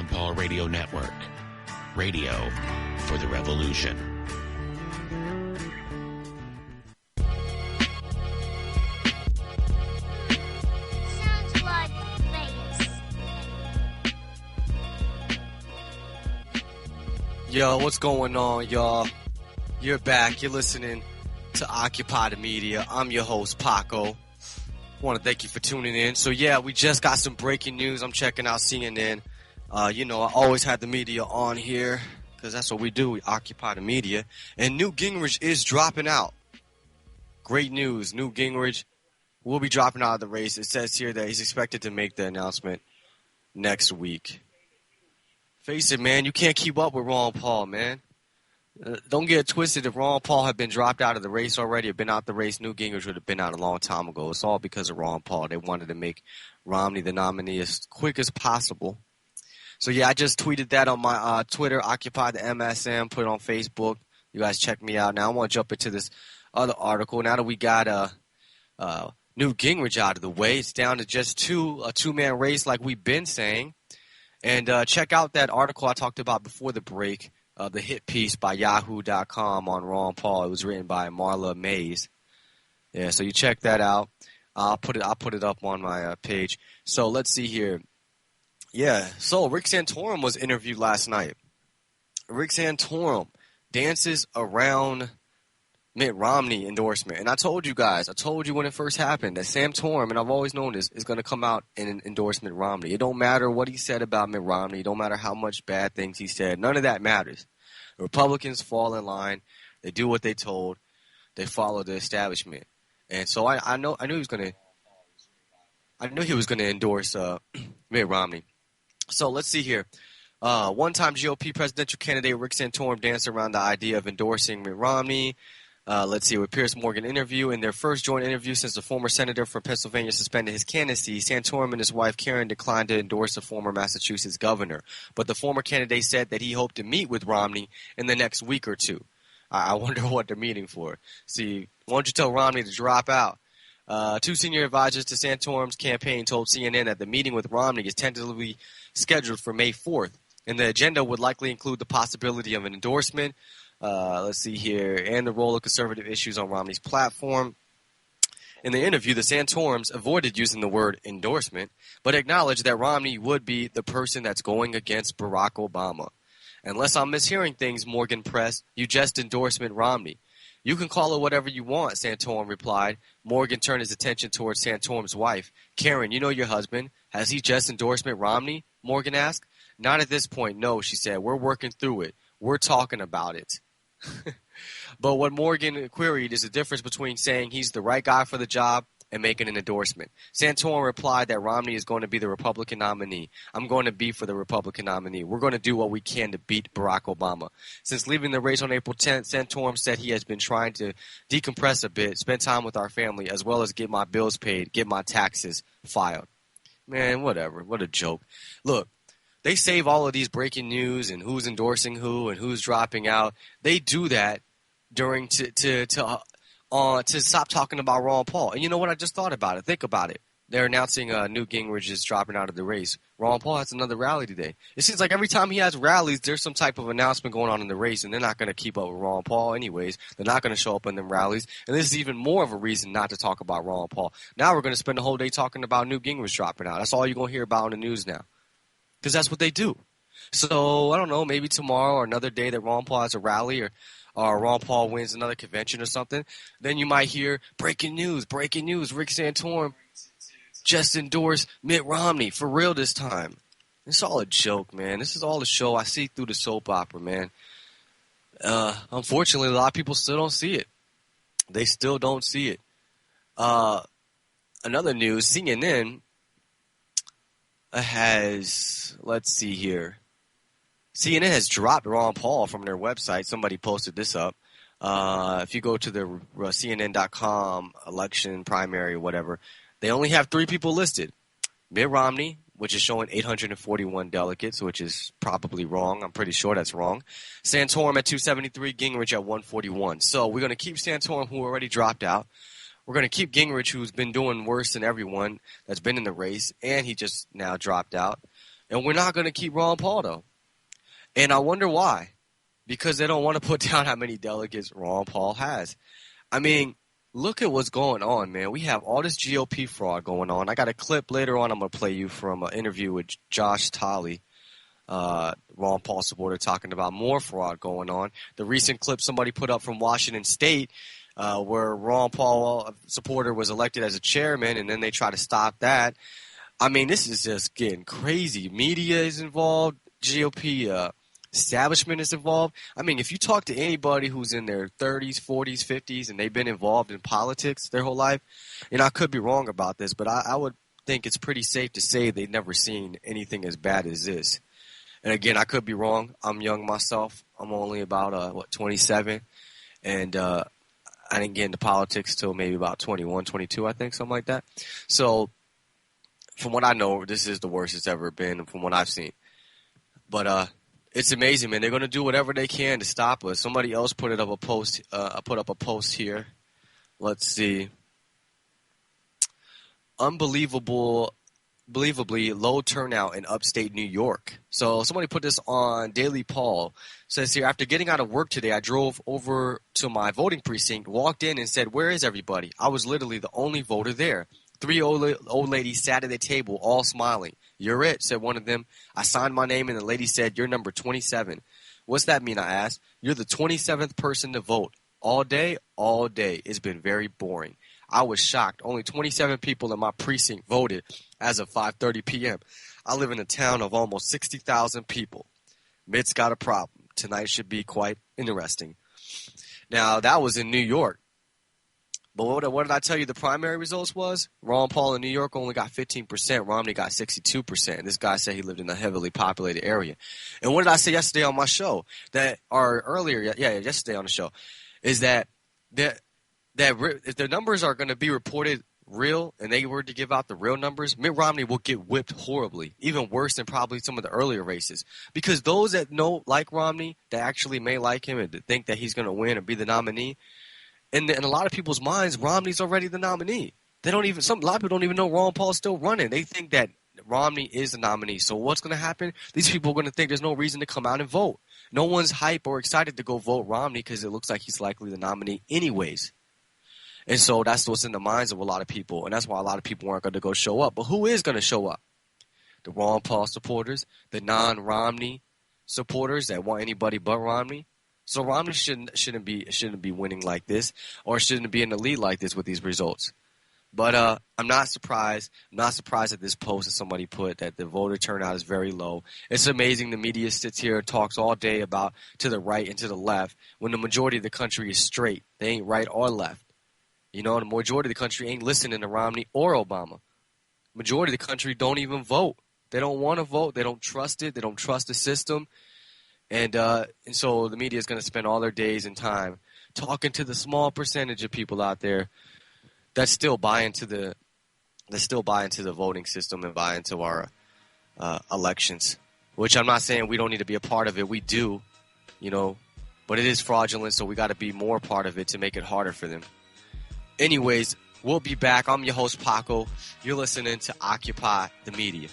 Ron Paul Radio Network. Radio for the revolution. Sounds like bass. Yo, what's going on, y'all? You're back. You're listening to Occupy the Media. I'm your host, Paco. I want to thank you for tuning in. So, yeah, we just got some breaking news. I'm checking out CNN. I always had the media on here because that's what we do. We occupy the media. And Newt Gingrich is dropping out. Great news. Newt Gingrich will be dropping out of the race. It says here that he's expected to make the announcement next week. Face it, man. You can't keep up with Ron Paul, man. Don't get it twisted. If Ron Paul had been dropped out of the race already, or been out the race, Newt Gingrich would have been out a long time ago. It's all because of Ron Paul. They wanted to make Romney the nominee as quick as possible. So, yeah, I just tweeted that on my Twitter, Occupy the MSM, put it on Facebook. You guys check me out. Now I want to jump into this other article. Now that we got Newt Gingrich out of the way, it's down to just a two-man race like we've been saying. And check out that article I talked about before the break. The hit piece by Yahoo.com on Ron Paul. It was written by Marla Mays. Yeah, so you check that out. I'll put it up on my page. So let's see here. Yeah, so Rick Santorum was interviewed last night. Rick Santorum dances around Mitt Romney endorsement. And I told you when it first happened, that Santorum, and I've always known this, is going to come out and endorse Mitt Romney. It don't matter what he said about Mitt Romney. It don't matter how much bad things he said. None of that matters. The Republicans fall in line. They do what they told. They follow the establishment. And so I knew he was going to endorse Mitt Romney. So let's see here. One-time GOP presidential candidate Rick Santorum danced around the idea of endorsing Mitt Romney. Let's see, with Piers Morgan interview. In their first joint interview since the former senator from Pennsylvania suspended his candidacy, Santorum and his wife Karen declined to endorse the former Massachusetts governor. But the former candidate said that he hoped to meet with Romney in the next week or two. I wonder what they're meeting for. See, why don't you tell Romney to drop out? Two senior advisors to Santorum's campaign told CNN that the meeting with Romney is tentatively scheduled for May 4th, and the agenda would likely include the possibility of an endorsement. Let's see here, and the role of conservative issues on Romney's platform. In the interview, the Santorums avoided using the word endorsement, but acknowledged that Romney would be the person that's going against Barack Obama. Unless I'm mishearing things, Morgan pressed, you just endorsed Mitt Romney. You can call it whatever you want, Santorum replied. Morgan turned his attention towards Santorum's wife. Karen, you know your husband. Has he just endorsed Mitt Romney? Morgan asked. Not at this point, no, she said. We're working through it. We're talking about it. But what Morgan queried is the difference between saying he's the right guy for the job and making an endorsement. Santorum replied that Romney is going to be the Republican nominee. I'm going to be for the Republican nominee. We're going to do what we can to beat Barack Obama. Since leaving the race on April 10th, Santorum said he has been trying to decompress a bit, spend time with our family, as well as get my bills paid, get my taxes filed. Man, whatever. What a joke. Look. They save all of these breaking news and who's endorsing who and who's dropping out. They do that during to stop talking about Ron Paul. And you know what? I just thought about it. Think about it. They're announcing Newt Gingrich is dropping out of the race. Ron Paul has another rally today. It seems like every time he has rallies, there's some type of announcement going on in the race, and they're not going to keep up with Ron Paul anyways. They're not going to show up in them rallies. And this is even more of a reason not to talk about Ron Paul. Now we're going to spend the whole day talking about Newt Gingrich dropping out. That's all you're going to hear about on the news now. Because that's what they do. So, I don't know, maybe tomorrow or another day that Ron Paul has a rally or Ron Paul wins another convention or something, then you might hear breaking news, Rick Santorum just endorsed Mitt Romney for real this time. It's all a joke, man. This is all a show. I see through the soap opera, man. Unfortunately, a lot of people still don't see it. They still don't see it. Another news, CNN has, let's see here. CNN has dropped Ron Paul from their website. Somebody posted this up. If you go to the CNN.com election primary or whatever, they only have 3 people listed. Mitt Romney, which is showing 841 delegates, which is probably wrong. I'm pretty sure that's wrong. Santorum at 273, Gingrich at 141. So we're going to keep Santorum, who already dropped out. We're going to keep Gingrich, who's been doing worse than everyone that's been in the race, and he just now dropped out. And we're not going to keep Ron Paul, though. And I wonder why. Because they don't want to put down how many delegates Ron Paul has. I mean, look at what's going on, man. We have all this GOP fraud going on. I got a clip later on I'm going to play you from an interview with Josh Tolley, Ron Paul supporter, talking about more fraud going on. The recent clip somebody put up from Washington State where Ron Paul supporter was elected as a chairman, and then they try to stop that. I mean, this is just getting crazy. Media is involved. GOP establishment is involved. I mean, if you talk to anybody who's in their 30s, 40s, 50s, and they've been involved in politics their whole life, and I could be wrong about this, but I would think it's pretty safe to say they've never seen anything as bad as this. And again, I could be wrong. I'm young myself. I'm only about, 27. And I didn't get into politics till maybe about 21, 22, I think, something like that. So from what I know, this is the worst it's ever been from what I've seen. But it's amazing, man. They're going to do whatever they can to stop us. Somebody else put up a post here. Let's see. Unbelievably low turnout in upstate New York. So somebody put this on Daily Paul. Says here, after getting out of work today, I drove over to my voting precinct, walked in and said, "Where is everybody?" I was literally the only voter there. 3 old ladies sat at the table, all smiling. "You're it," said one of them. I signed my name, and the lady said, "You're number 27. What's that mean?" I asked. "You're the 27th person to vote. All day, all day. It's been very boring." I was shocked. Only 27 people in my precinct voted as of 5:30 p.m. I live in a town of almost 60,000 people. Mitt's got a problem. Tonight should be quite interesting. Now, that was in New York. But what did I tell you the primary results was? Ron Paul in New York only got 15%. Romney got 62%. And this guy said he lived in a heavily populated area. And what did I say yesterday on my show? Yesterday on the show, is that if the numbers are going to be reported real and they were to give out the real numbers, Mitt Romney will get whipped horribly, even worse than probably some of the earlier races. Because those that like Romney, that actually may like him and think that he's going to win or be the nominee, in a lot of people's minds, Romney's already the nominee. A lot of people don't even know Ron Paul's still running. They think that Romney is the nominee. So what's going to happen? These people are going to think there's no reason to come out and vote. No one's hype or excited to go vote Romney because it looks like he's likely the nominee anyways. And so that's what's in the minds of a lot of people, and that's why a lot of people aren't going to go show up. But who is going to show up? The Ron Paul supporters, the non-Romney supporters that want anybody but Romney. So Romney shouldn't be winning like this, or shouldn't be in the lead like this with these results. But I'm not surprised. I'm not surprised at this post that somebody put that the voter turnout is very low. It's amazing the media sits here and talks all day about to the right and to the left when the majority of the country is straight. They ain't right or left. You know, the majority of the country ain't listening to Romney or Obama. Majority of the country don't even vote. They don't want to vote. They don't trust it. They don't trust the system. And so the media is going to spend all their days and time talking to the small percentage of people out there that still buy into the voting system and buy into our elections. Which I'm not saying we don't need to be a part of it. We do, but it is fraudulent, so we got to be more part of it to make it harder for them. Anyways, we'll be back. I'm your host, Paco. You're listening to Occupy the Media.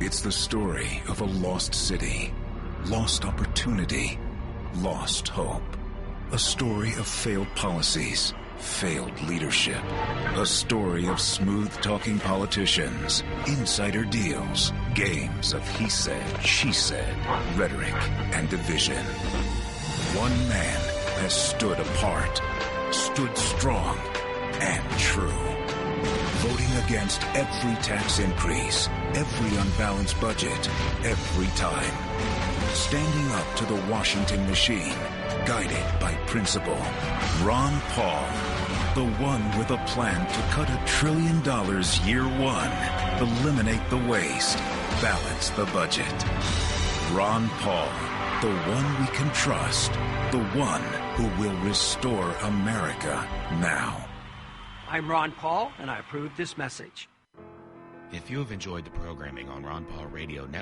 It's the story of a lost city, lost opportunity, lost hope. A story of failed policies, failed leadership. A story of smooth-talking politicians, insider deals, games of he said, she said, rhetoric, and division. One man has stood apart, stood strong, and true. Voting against every tax increase, every unbalanced budget, every time. Standing up to the Washington machine, guided by principle. Ron Paul, the one with a plan to cut $1 trillion year one, eliminate the waste, balance the budget. Ron Paul, the one we can trust, the one who will restore America now. I'm Ron Paul, and I approve this message. If you have enjoyed the programming on Ron Paul Radio Network,